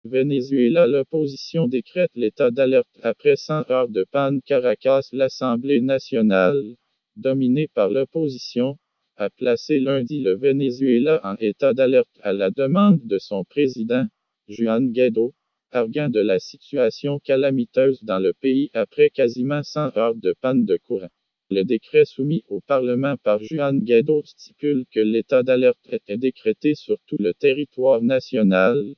Venezuela. L'opposition décrète l'état d'alerte après 100 heures de panne. Caracas. L'Assemblée nationale, dominée par l'opposition, a placé lundi le Venezuela en état d'alerte à la demande de son président, Juan Guaidó, arguant de la situation calamiteuse dans le pays après quasiment 100 heures de panne de courant. Le décret soumis au Parlement par Juan Guaidó stipule que l'état d'alerte était décrété sur tout le territoire national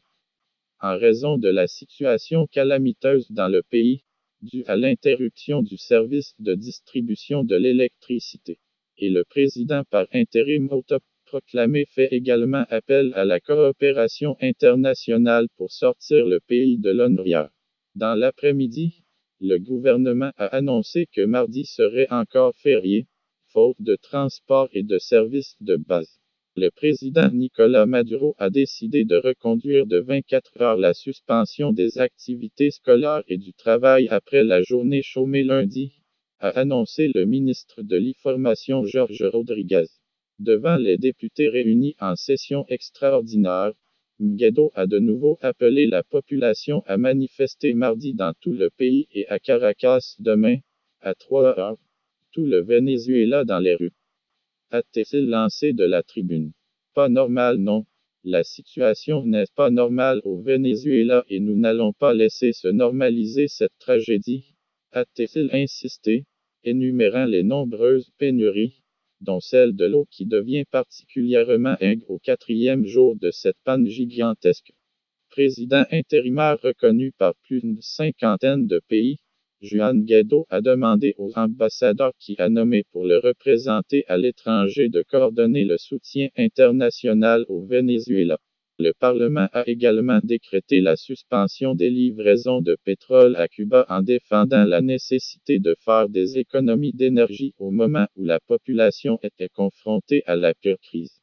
en raison de la situation calamiteuse dans le pays, due à l'interruption du service de distribution de l'électricité. Et le président par intérim autoproclamé fait également appel à la coopération internationale pour sortir le pays de l'ONRIA. Dans l'après-midi, le gouvernement a annoncé que mardi serait encore férié, faute de transport et de services de base. Le président Nicolás Maduro a décidé de reconduire de 24 heures la suspension des activités scolaires et du travail après la journée chômée lundi, a annoncé le ministre de l'Information Jorge Rodriguez. Devant les députés réunis en session extraordinaire, Guaidó a de nouveau appelé la population à manifester mardi dans tout le pays et à Caracas demain, à 3 heures, tout le Venezuela dans les rues. A-t-il lancé de la tribune? Pas normal, non. La situation n'est pas normale au Venezuela et nous n'allons pas laisser se normaliser cette tragédie, a-t-il insisté, énumérant les nombreuses pénuries, dont celle de l'eau qui devient particulièrement aiguë au 4e jour de cette panne gigantesque. Président intérimaire reconnu par plus d'une cinquantaine de pays, Juan Guaidó a demandé aux ambassadeurs qui a nommé pour le représenter à l'étranger de coordonner le soutien international au Venezuela. Le Parlement a également décrété la suspension des livraisons de pétrole à Cuba en défendant la nécessité de faire des économies d'énergie au moment où la population était confrontée à la pire crise.